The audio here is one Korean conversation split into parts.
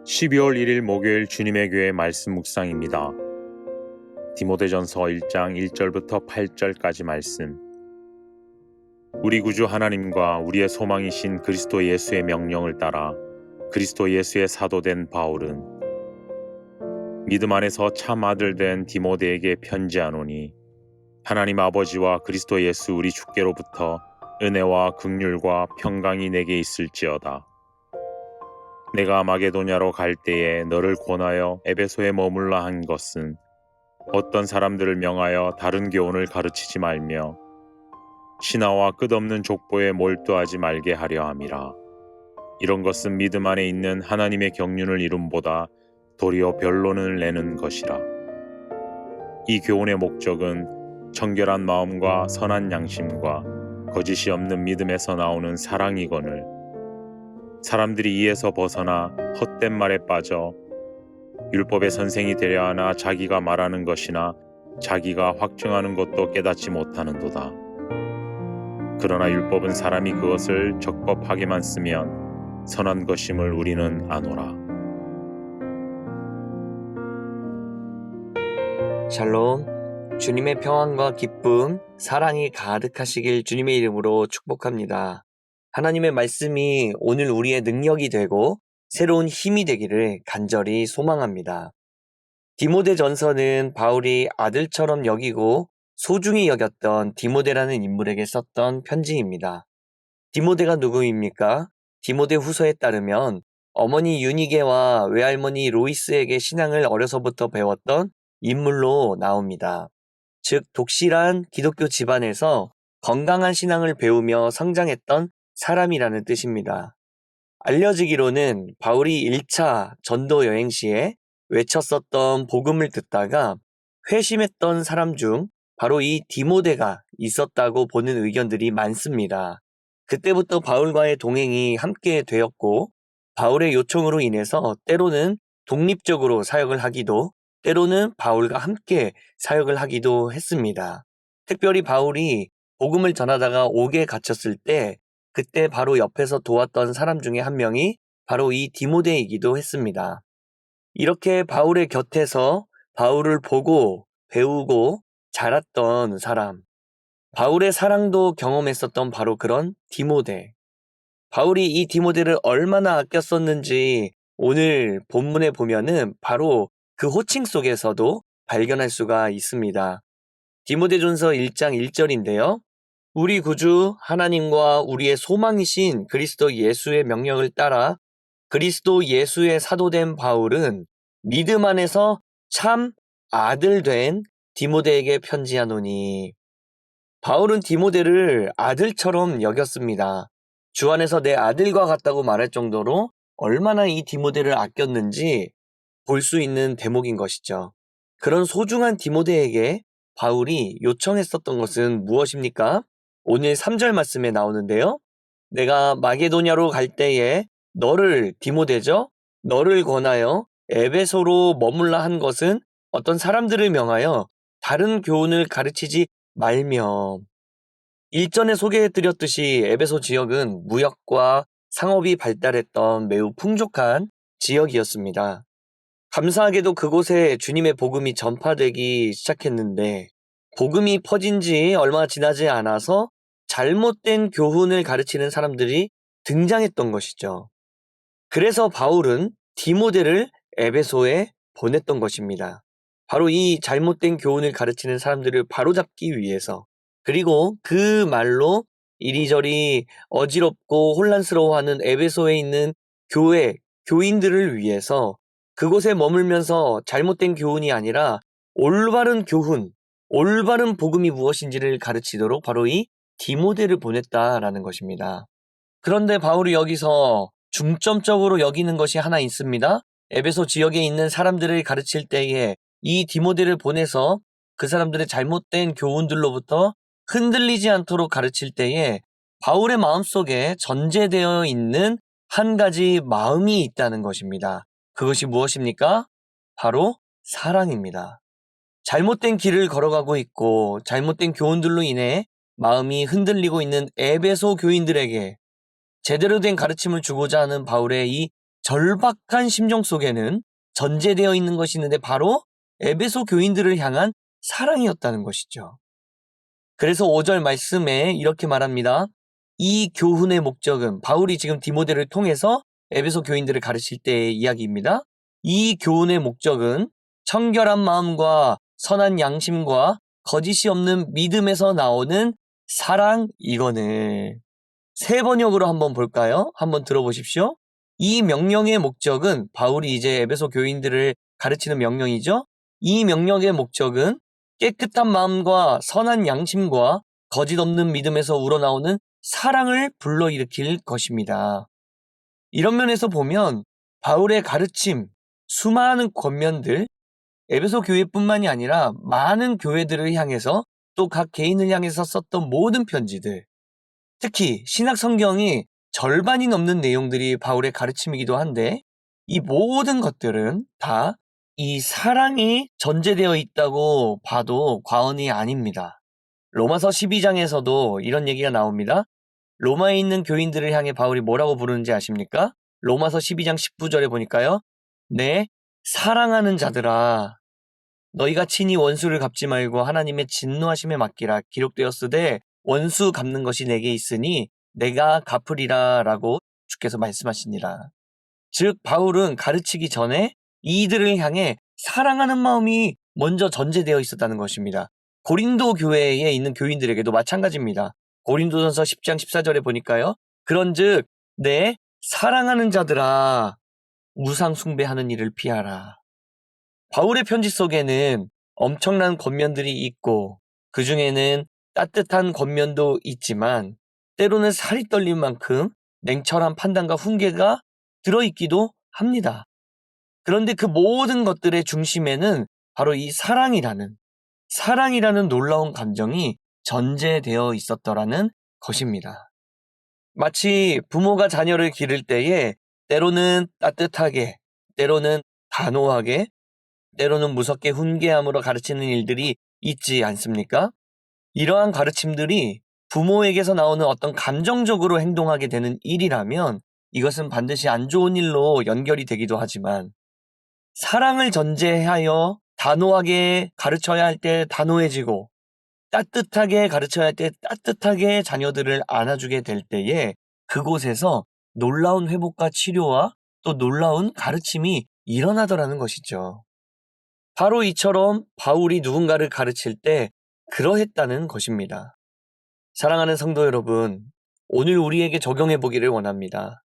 12월 1일 목요일 주님의 교회 말씀 묵상입니다. 디모데전서 1장 1절부터 8절까지 말씀. 우리 구주 하나님과 우리의 소망이신 그리스도 예수의 명령을 따라 그리스도 예수의 사도된 바울은 믿음 안에서 참 아들 된 디모데에게 편지하노니 하나님 아버지와 그리스도 예수 우리 주께로부터 은혜와 긍휼과 평강이 내게 있을지어다. 내가 마게도냐로 갈 때에 너를 권하여 에베소에 머물라 한 것은 어떤 사람들을 명하여 다른 교훈을 가르치지 말며 신하와 끝없는 족보에 몰두하지 말게 하려 함이라. 이런 것은 믿음 안에 있는 하나님의 경륜을 이룸보다 도리어 변론을 내는 것이라. 이 교훈의 목적은 청결한 마음과 선한 양심과 거짓이 없는 믿음에서 나오는 사랑이거늘 사람들이 이에서 벗어나 헛된 말에 빠져 율법의 선생이 되려 하나 자기가 말하는 것이나 자기가 확증하는 것도 깨닫지 못하는도다. 그러나 율법은 사람이 그것을 적법하게만 쓰면 선한 것임을 우리는 아노라. 샬롬, 주님의 평안과 기쁨, 사랑이 가득하시길 주님의 이름으로 축복합니다. 하나님의 말씀이 오늘 우리의 능력이 되고 새로운 힘이 되기를 간절히 소망합니다. 디모데전서는 바울이 아들처럼 여기고 소중히 여겼던 디모데라는 인물에게 썼던 편지입니다. 디모데가 누구입니까? 디모데 후서에 따르면 어머니 유니게와 외할머니 로이스에게 신앙을 어려서부터 배웠던 인물로 나옵니다. 즉 독실한 기독교 집안에서 건강한 신앙을 배우며 성장했던 사람이라는 뜻입니다. 알려지기로는 바울이 1차 전도 여행 시에 외쳤었던 복음을 듣다가 회심했던 사람 중 바로 이 디모데가 있었다고 보는 의견들이 많습니다. 그때부터 바울과의 동행이 함께 되었고 바울의 요청으로 인해서 때로는 독립적으로 사역을 하기도 때로는 바울과 함께 사역을 하기도 했습니다. 특별히 바울이 복음을 전하다가 옥에 갇혔을 때 그때 바로 옆에서 도왔던 사람 중에 한 명이 바로 이 디모데이기도 했습니다. 이렇게 바울의 곁에서 바울을 보고 배우고 자랐던 사람, 바울의 사랑도 경험했었던 바로 그런 디모데. 바울이 이 디모데를 얼마나 아꼈었는지 오늘 본문에 보면은 바로 그 호칭 속에서도 발견할 수가 있습니다. 디모데전서 1장 1절인데요. 우리 구주 하나님과 우리의 소망이신 그리스도 예수의 명령을 따라 그리스도 예수의 사도된 바울은 믿음 안에서 참 아들 된 디모데에게 편지하노니. 바울은 디모데를 아들처럼 여겼습니다. 주 안에서 내 아들과 같다고 말할 정도로 얼마나 이 디모데를 아꼈는지 볼 수 있는 대목인 것이죠. 그런 소중한 디모데에게 바울이 요청했었던 것은 무엇입니까? 오늘 3절 말씀에 나오는데요. 내가 마게도냐로 갈 때에 너를 디모데죠? 너를 권하여 에베소로 머물라 한 것은 어떤 사람들을 명하여 다른 교훈을 가르치지 말며. 일전에 소개해드렸듯이 에베소 지역은 무역과 상업이 발달했던 매우 풍족한 지역이었습니다. 감사하게도 그곳에 주님의 복음이 전파되기 시작했는데 복음이 퍼진 지 얼마 지나지 않아서 잘못된 교훈을 가르치는 사람들이 등장했던 것이죠. 그래서 바울은 디모데를 에베소에 보냈던 것입니다. 바로 이 잘못된 교훈을 가르치는 사람들을 바로잡기 위해서, 그리고 그 말로 이리저리 어지럽고 혼란스러워하는 에베소에 있는 교회, 교인들을 위해서 그곳에 머물면서 잘못된 교훈이 아니라 올바른 교훈, 올바른 복음이 무엇인지를 가르치도록 바로 이 디모데를 보냈다라는 것입니다. 그런데 바울이 여기서 중점적으로 여기는 것이 하나 있습니다. 에베소 지역에 있는 사람들을 가르칠 때에 이 디모데를 보내서 그 사람들의 잘못된 교훈들로부터 흔들리지 않도록 가르칠 때에 바울의 마음속에 전제되어 있는 한 가지 마음이 있다는 것입니다. 그것이 무엇입니까? 바로 사랑입니다. 잘못된 길을 걸어가고 있고 잘못된 교훈들로 인해 마음이 흔들리고 있는 에베소 교인들에게 제대로 된 가르침을 주고자 하는 바울의 이 절박한 심정 속에는 전제되어 있는 것이 있는데 바로 에베소 교인들을 향한 사랑이었다는 것이죠. 그래서 5절 말씀에 이렇게 말합니다. 이 교훈의 목적은 바울이 지금 디모데를 통해서 에베소 교인들을 가르칠 때의 이야기입니다. 이 교훈의 목적은 청결한 마음과 선한 양심과 거짓이 없는 믿음에서 나오는 사랑, 이거는 세 번역으로 한번 볼까요? 한번 들어보십시오. 이 명령의 목적은 바울이 이제 에베소 교인들을 가르치는 명령이죠. 이 명령의 목적은 깨끗한 마음과 선한 양심과 거짓 없는 믿음에서 우러나오는 사랑을 불러일으킬 것입니다. 이런 면에서 보면 바울의 가르침, 수많은 권면들, 에베소 교회뿐만이 아니라 많은 교회들을 향해서 또 각 개인을 향해서 썼던 모든 편지들, 특히 신약 성경이 절반이 넘는 내용들이 바울의 가르침이기도 한데 이 모든 것들은 다 이 사랑이 전제되어 있다고 봐도 과언이 아닙니다. 로마서 12장에서도 이런 얘기가 나옵니다. 로마에 있는 교인들을 향해 바울이 뭐라고 부르는지 아십니까? 로마서 12장 19절에 보니까요. 네, 사랑하는 자들아, 너희가 친히 원수를 갚지 말고 하나님의 진노하심에 맡기라. 기록되었으되 원수 갚는 것이 내게 있으니 내가 갚으리라 라고 주께서 말씀하시니라. 즉 바울은 가르치기 전에 이들을 향해 사랑하는 마음이 먼저 전제되어 있었다는 것입니다. 고린도 교회에 있는 교인들에게도 마찬가지입니다. 고린도전서 10장 14절에 보니까요. 그런즉 내 사랑하는 자들아 우상 숭배하는 일을 피하라. 바울의 편지 속에는 엄청난 권면들이 있고 그 중에는 따뜻한 권면도 있지만 때로는 살이 떨릴 만큼 냉철한 판단과 훈계가 들어있기도 합니다. 그런데 그 모든 것들의 중심에는 바로 이 사랑이라는 놀라운 감정이 전제되어 있었더라는 것입니다. 마치 부모가 자녀를 기를 때에 때로는 따뜻하게, 때로는 단호하게, 때로는 무섭게 훈계함으로 가르치는 일들이 있지 않습니까? 이러한 가르침들이 부모에게서 나오는 어떤 감정적으로 행동하게 되는 일이라면 이것은 반드시 안 좋은 일로 연결이 되기도 하지만 사랑을 전제하여 단호하게 가르쳐야 할 때 단호해지고 따뜻하게 가르쳐야 할 때 따뜻하게 자녀들을 안아주게 될 때에 그곳에서 놀라운 회복과 치료와 또 놀라운 가르침이 일어나더라는 것이죠. 바로 이처럼 바울이 누군가를 가르칠 때 그러했다는 것입니다. 사랑하는 성도 여러분, 오늘 우리에게 적용해 보기를 원합니다.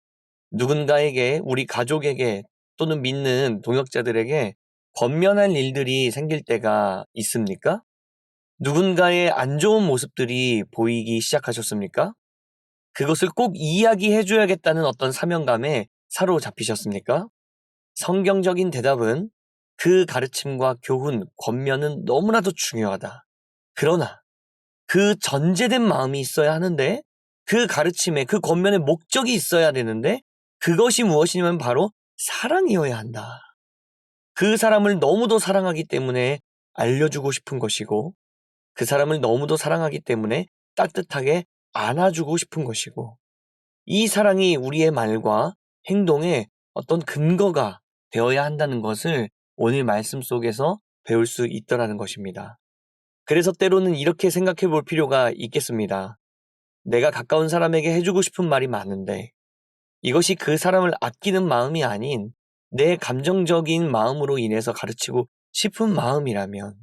누군가에게, 우리 가족에게 또는 믿는 동역자들에게 권면할 일들이 생길 때가 있습니까? 누군가의 안 좋은 모습들이 보이기 시작하셨습니까? 그것을 꼭 이야기해 줘야겠다는 어떤 사명감에 사로잡히셨습니까? 성경적인 대답은 그 가르침과 교훈, 권면은 너무나도 중요하다. 그러나 그 전제된 마음이 있어야 하는데 그 가르침에, 그 권면의 목적이 있어야 되는데 그것이 무엇이냐면 바로 사랑이어야 한다. 그 사람을 너무도 사랑하기 때문에 알려주고 싶은 것이고 그 사람을 너무도 사랑하기 때문에 따뜻하게 안아주고 싶은 것이고 이 사랑이 우리의 말과 행동에 어떤 근거가 되어야 한다는 것을 오늘 말씀 속에서 배울 수 있더라는 것입니다. 그래서 때로는 이렇게 생각해 볼 필요가 있겠습니다. 내가 가까운 사람에게 해주고 싶은 말이 많은데 이것이 그 사람을 아끼는 마음이 아닌 내 감정적인 마음으로 인해서 가르치고 싶은 마음이라면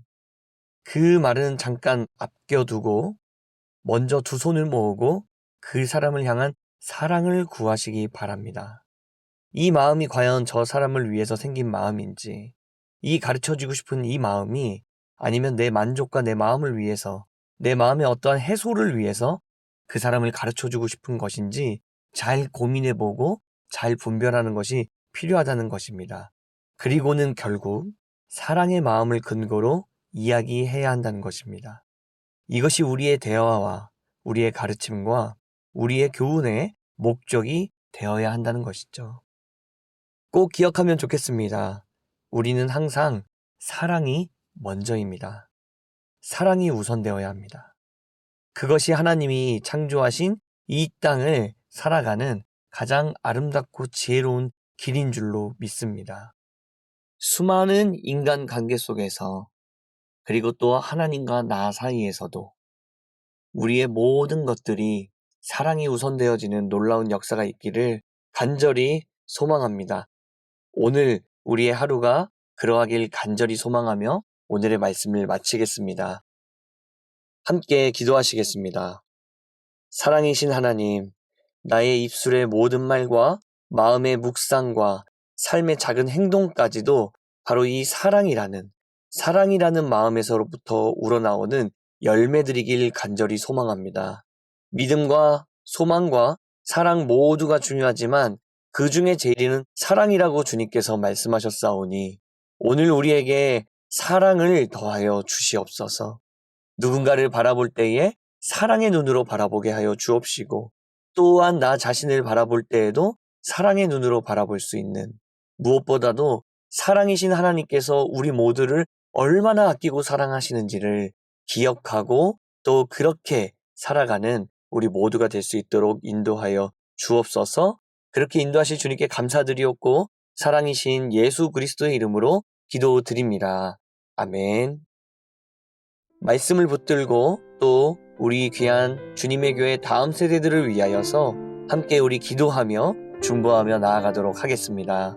그 말은 잠깐 아껴두고 먼저 두 손을 모으고 그 사람을 향한 사랑을 구하시기 바랍니다. 이 마음이 과연 저 사람을 위해서 생긴 마음인지, 이 가르쳐주고 싶은 이 마음이 아니면 내 만족과 내 마음을 위해서, 내 마음의 어떠한 해소를 위해서 그 사람을 가르쳐주고 싶은 것인지 잘 고민해보고 잘 분별하는 것이 필요하다는 것입니다. 그리고는 결국 사랑의 마음을 근거로 이야기해야 한다는 것입니다. 이것이 우리의 대화와 우리의 가르침과 우리의 교훈의 목적이 되어야 한다는 것이죠. 꼭 기억하면 좋겠습니다. 우리는 항상 사랑이 먼저입니다. 사랑이 우선되어야 합니다. 그것이 하나님이 창조하신 이 땅을 살아가는 가장 아름답고 지혜로운 길인 줄로 믿습니다. 수많은 인간 관계 속에서 그리고 또 하나님과 나 사이에서도 우리의 모든 것들이 사랑이 우선되어지는 놀라운 역사가 있기를 간절히 소망합니다. 오늘 우리의 하루가 그러하길 간절히 소망하며 오늘의 말씀을 마치겠습니다. 함께 기도하시겠습니다. 사랑이신 하나님, 나의 입술의 모든 말과 마음의 묵상과 삶의 작은 행동까지도 바로 이 사랑이라는 마음에서부터 우러나오는 열매들이길 간절히 소망합니다. 믿음과 소망과 사랑 모두가 중요하지만 그 중에 제일은 사랑이라고 주님께서 말씀하셨사오니 오늘 우리에게 사랑을 더하여 주시옵소서. 누군가를 바라볼 때에 사랑의 눈으로 바라보게 하여 주옵시고 또한 나 자신을 바라볼 때에도 사랑의 눈으로 바라볼 수 있는 무엇보다도 사랑이신 하나님께서 우리 모두를 얼마나 아끼고 사랑하시는지를 기억하고 또 그렇게 살아가는 우리 모두가 될 수 있도록 인도하여 주옵소서. 그렇게 인도하실 주님께 감사드리옵고 사랑이신 예수 그리스도의 이름으로 기도드립니다. 아멘. 말씀을 붙들고 또 우리 귀한 주님의 교회 다음 세대들을 위하여서 함께 우리 기도하며 중보하며 나아가도록 하겠습니다.